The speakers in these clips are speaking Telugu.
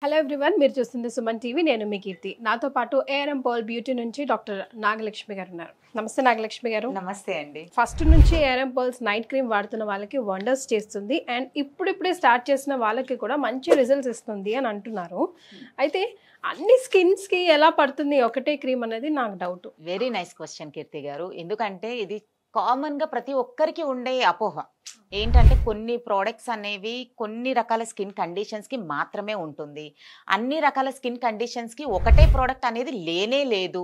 హలో ఎవ్రీవన్, మీరు చూస్తుంది సుమన్ టీవీ. నేను మీ కీర్తి. నాతో పాటు ఏఆర్ఎం పర్ల్ బ్యూటీ నుంచి డాక్టర్ నాగలక్ష్మి గారు ఉన్నారు. నమస్తే నాగలక్ష్మి గారు. నమస్తే అండి. ఫస్ట్ నుంచి ఏఆర్ఎం పర్ల్స్ నైట్ క్రీమ్ వాడుతున్న వాళ్ళకి వండర్స్ చేస్తుంది అండ్ ఇప్పుడిప్పుడే స్టార్ట్ చేసిన వాళ్ళకి కూడా మంచి రిజల్ట్స్ ఇస్తుంది అని అంటున్నారు. అయితే అన్ని స్కిన్స్కి ఎలా పడుతుంది ఒకటే క్రీమ్ అనేది నాకు డౌట్. వెరీ నైస్ క్వశ్చన్ కీర్తి గారు. ఎందుకంటే ఇది కామన్ గా ప్రతి ఒక్కరికి ఉండే అపోహ ఏంటంటే కొన్ని ప్రోడక్ట్స్ అనేవి కొన్ని రకాల స్కిన్ కండిషన్స్ కి మాత్రమే ఉంటుంది, అన్ని రకాల స్కిన్ కండిషన్స్ కి ఒకటే ప్రోడక్ట్ అనేది లేనే లేదు,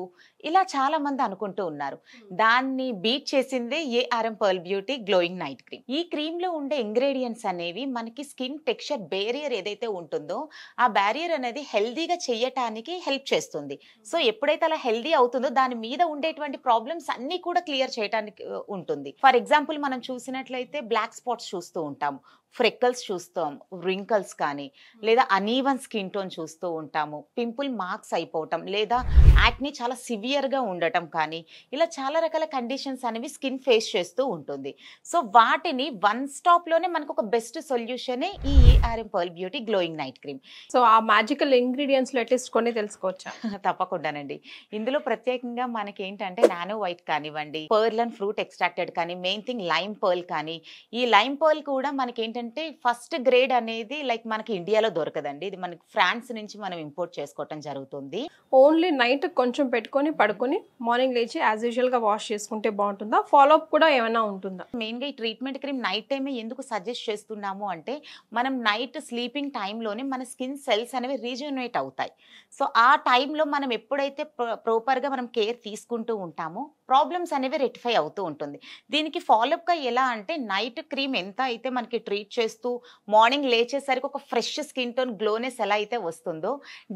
ఇలా చాలా మంది అనుకుంటూ ఉన్నారు. దాన్ని బీట్ చేసిందే ARM pearl beauty glowing night cream. ఈ క్రీమ్ లో ఉండే ఇంగ్రీడియంట్స్ అనేవి మనకి స్కిన్ టెక్స్చర్ బ్యారియర్ ఏదైతే ఉంటుందో ఆ బ్యారియర్ అనేది హెల్దీగా చేయటానికి హెల్ప్ చేస్తుంది. సో ఎప్పుడైతే అలా హెల్దీ అవుతుందో దాని మీద ఉండేటువంటి ప్రాబ్లమ్స్ అన్ని కూడా క్లియర్ చేయడానికి ఉంటుంది. ఫర్ ఎగ్జాంపుల్ మనం చూసినట్లయితే బ్లాక్ స్పాట్స్ చూస్తూ ఉంటాము, ఫ్రెక్కల్స్ చూస్తాం, రింకల్స్ కానీ లేదా అనీవన్ స్కిన్ టోన్ చూస్తూ ఉంటాము, పింపుల్ మార్క్స్ అయిపోవటం లేదా యాక్ని చాలా సివియర్గా ఉండటం కానీ ఇలా చాలా రకాల కండిషన్స్ అనేవి స్కిన్ ఫేస్ చేస్తూ ఉంటుంది. సో వాటిని వన్ స్టాప్లోనే మనకు ఒక బెస్ట్ సొల్యూషనే ఈ ARM pearl beauty glowing night cream. So ఆ మ్యాజికల్ ఇంగ్రీడియంట్స్ అట్లీస్ట్ కొన్ని తెలుసుకోవచ్చా? తప్పకుండానండి. ఇందులో ప్రత్యేకంగా మనకి ఏంటంటే నానో వైట్ కానివ్వండి, పర్ల్ అండ్ ఫ్రూట్ ఎక్స్ట్రాక్టెడ్ కానీ, మెయిన్ థింగ్ లైమ్ పర్ల్ కానీ. ఈ లైమ్ పర్ల్ కూడా మనకి ఏంటంటే ఫస్ట్ గ్రేడ్ అనేది లైక్ మనకి ఇండియాలో దొరకదండి, ఇది మనకి ఫ్రాన్స్ నుంచి మనం ఇంపోర్ట్ చేసుకోవటం జరుగుతుంది. ఓన్లీ నైట్ కొంచెం పెట్టుకొని పడుకొని మార్నింగ్ లేచి యాజ్ యూజువల్ గా వాష్ చేసుకుంటే బాగుంటుందా? ఫాలో అప్ కూడా ఏమైనా ఉంటుందా? మెయిన్ గా ఈ ట్రీట్మెంట్ క్రీమ్ నైట్ టైమే ఎందుకు సజెస్ట్ చేస్తున్నాము అంటే మనం నైట్ స్లీపింగ్ టైంలోనే మన స్కిన్ సెల్స్ అనేవి రీజనరేట్ అవుతాయి. సో ఆ టైంలో మనం ఎప్పుడైతే ప్రాపర్ గా మనం కేర్ తీసుకుంటూ ఉంటామో ప్రాబ్లమ్స్ అనేవి రెక్టిఫై అవుతూ ఉంటుంది. దీనికి ఫాలోఅప్ గా ఎలా అంటే నైట్ క్రీమ్ ఎంత అయితే మనకి ట్రీట్ చేస్తూ మార్నింగ్ లేచేసరికి ఒక ఫ్రెష్ స్కిన్ టోన్ గ్లోనెస్ ఎలా అయితే వస్తుందో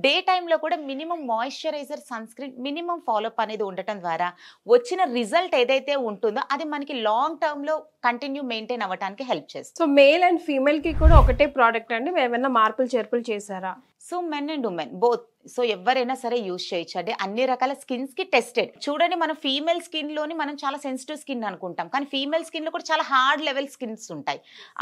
డే టైంలో కూడా minimum moisturiser, sun screen minimum follow up అనేది ఉండటం ద్వారా వచ్చిన రిజల్ట్ ఏదైతే ఉంటుందో అది మనకి లాంగ్ టర్మ్ లో కంటిన్యూ మెయింటైన్ అవ్వడానికి హెల్ప్ చేస్తుంది. సో మేల్ అండ్ ఫీమేల్ కి కూడా ఒకటే ప్రోడక్ట్ అండి, ఏమైనా మార్పులు చేర్పులు చేశారా? So men and women both, so ఎవరైనా సరే యూజ్ చేయొచ్చు అండి. అన్ని రకాల స్కిన్స్ కి టెస్టెడ్. చూడండి, మనం ఫీమేల్ స్కిన్ లోని మనం చాలా సెన్సిటివ్ స్కిన్ అనుకుంటాం, కానీ ఫీమేల్ స్కిన్ లో కూడా చాలా హార్డ్ లెవెల్ స్కిన్స్ ఉంటాయి.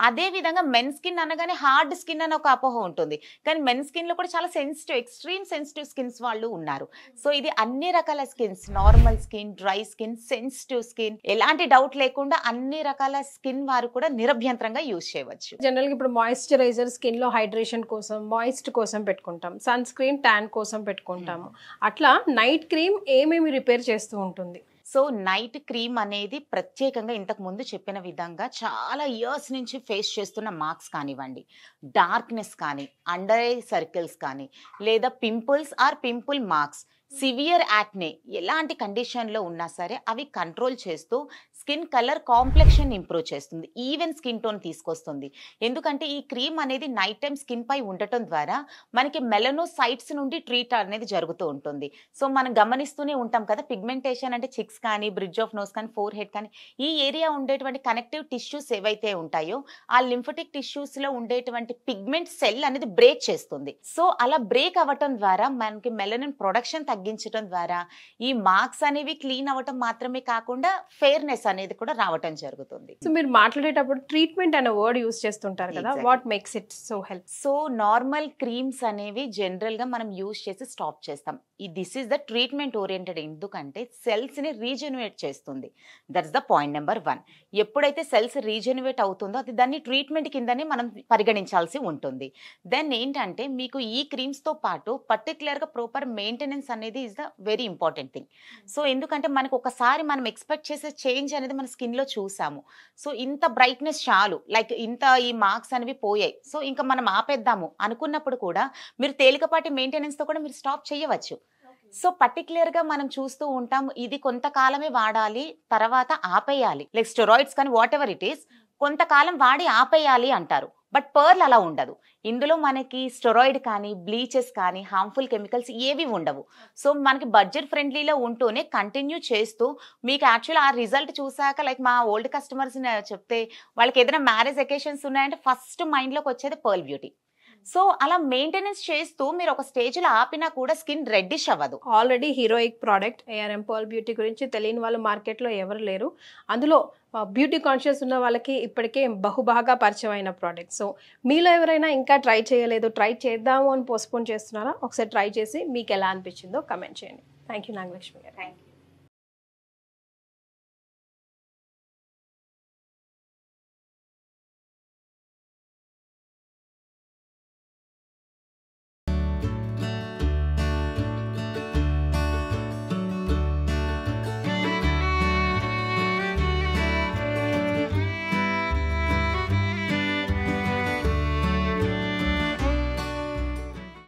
అదే విధంగా మెన్ స్కిన్ అనగానే హార్డ్ స్కిన్ అని ఒక అపోహ ఉంటుంది, కానీ మెన్ స్కిన్ లో కూడా చాలా సెన్సిటివ్, ఎక్స్ట్రీమ్ సెన్సిటివ్ స్కిన్స్ వాళ్ళు ఉన్నారు. సో ఇది అన్ని రకాల skins, normal skin, dry skin, sensitive skin, ఎలాంటి డౌట్ లేకుండా అన్ని రకాల స్కిన్ వారు కూడా నిరభ్యంతరంగా యూజ్ చేయవచ్చు. జనరల్ గా ఇప్పుడు మాయిశ్చరైజర్ స్కిన్ లో హైడ్రేషన్ కోసం, మాయిస్ట్ కోసం పెట్టుకుంటాం, సన్ స్క్రీన్ ట్యాన్ కోసం పెట్టుకుంటాము. అట్లా నైట్ క్రీమ్ ఏమేమి రిపేర్ చేస్తూ ఉంటుంది? సో నైట్ క్రీమ్ అనేది ప్రత్యేకంగా ఇంతకు ముందు చెప్పిన విధంగా చాలా ఇయర్స్ నుంచి ఫేస్ చేస్తున్న మార్క్స్ కానివ్వండి, డార్క్నెస్ కానీ, అండర్ ఐ సర్కిల్స్ కానీ, లేదా pimples or pimple marks, severe acne ఎలాంటి కండిషన్లో ఉన్నా సరే అవి కంట్రోల్ చేస్తూ స్కిన్ కలర్ కాంప్లెక్షన్ ఇంప్రూవ్ చేస్తుంది, ఈవెన్ స్కిన్ టోన్ తీసుకొస్తుంది. ఎందుకంటే ఈ క్రీమ్ అనేది నైట్ టైం స్కిన్ పై ఉండటం ద్వారా మనకి మెలనోసైట్స్ నుండి ట్రీట్ అనేది జరుగుతూ ఉంటుంది. సో మనం గమనిస్తూనే ఉంటాం కదా, పిగ్మెంటేషన్ అంటే చిక్స్ కానీ, బ్రిడ్జ్ ఆఫ్ నోస్ కానీ, ఫోర్ హెడ్ కానీ, ఈ ఏరియా ఉండేటువంటి కనెక్టివ్ టిష్యూస్ ఏవైతే ఉంటాయో ఆ లింఫటిక్ టిష్యూస్ లో ఉండేటువంటి పిగ్మెంట్ సెల్ అనేది బ్రేక్ చేస్తుంది. సో అలా బ్రేక్ అవ్వటం ద్వారా మనకి మెలనిన్ ప్రొడక్షన్ తగ్గించడం ద్వారా ఈ మార్క్స్ అనేవి క్లీన్ అవ్వటం మాత్రమే కాకుండా ఫెయిర్నెస్ అనేది కూడా రావటం జరుగుతుంది. సో మీరు మాట్లాడేటప్పుడు ట్రీట్మెంట్ అనే వర్డ్ యూస్ చేస్తుంటారు కదా, what makes it so help? So normal creams అనేవి జనరల్ గా మనం యూజ్ చేసి స్టాప్ చేస్తాం. This is the treatment oriented. ఎందుకంటే సెల్స్ ని రీజెన్యువేట్ చేస్తుంది. That's the point number 1. ఎప్పుడైతే సెల్స్ రీజెన్యువేట్ అవుతుందో అది దాన్ని ట్రీట్మెంట్ కిందనే మనం పరిగణించాల్సి ఉంటుంది. దెన్ ఏంటంటే మీకు ఈ క్రీమ్స్ తో పాటు పర్టికులర్ గా ప్రాపర్ మెయింటెనెన్స్ అనేది is the very important thing. So ఎందుకంటే మనకు ఒకసారి మనం ఎక్స్పెక్ట్ చేసే చేంజ్ అనేది మన స్కిన్ లో చూసాము, సో ఇంత బ్రైట్నెస్ చాలు, లైక్ ఇంత ఈ మార్క్స్ అనేవి పోయాయి, సో ఇంకా మనం ఆపేద్దాము అనుకున్నప్పుడు కూడా మీరు తేలికపాటి మెయింటెనెన్స్ తో కూడా మీరు స్టాప్ చేయవచ్చు. సో పర్టికులర్ గా మనం చూస్తూ ఉంటాం, ఇది కొంతకాలమే వాడాలి తర్వాత ఆపేయాలి, లైక్ స్టెరాయిడ్స్ కానీ వాట్ ఎవర్ ఇట్ ఈస్, కొంతకాలం వాడి ఆపేయాలి అంటారు. బట్ పర్ల్ అలా ఉండదు. ఇందులో మనకి స్టెరాయిడ్ కానీ, బ్లీచెస్ కానీ, హార్మ్ఫుల్ కెమికల్స్ ఏవి ఉండవు. సో మనకి బడ్జెట్ ఫ్రెండ్లీలో ఉంటూనే కంటిన్యూ చేస్తూ మీకు యాక్చువల్ ఆ రిజల్ట్ చూసాక, లైక్ మా ఓల్డ్ కస్టమర్స్ చెప్తే వాళ్ళకి ఏదైనా మ్యారేజ్ అకేషన్స్ ఉన్నాయంటే ఫస్ట్ మైండ్లోకి వచ్చేది పర్ల్ బ్యూటీ. సో అలా మెయింటెనెన్స్ చేస్తూ మీరు ఒక స్టేజ్లో ఆపినా కూడా స్కిన్ రెడ్డిష్ అవ్వదు. Already heroic product ARM pearl beauty గురించి తెలియని వాళ్ళు మార్కెట్లో ఎవరు లేరు. అందులో బ్యూటీ కాన్షియస్ ఉన్న వాళ్ళకి ఇప్పటికే బహుబాగా పరిచయం అయిన ప్రోడక్ట్. సో మీలో ఎవరైనా ఇంకా ట్రై చేయలేదు, ట్రై చేద్దాము అని పోస్ట్పోన్ చేస్తున్నారా? ఒకసారి ట్రై చేసి మీకు ఎలా అనిపించిందో కమెంట్ చేయండి. థ్యాంక్ యూ నాగలక్ష్మి గారు. Thank you.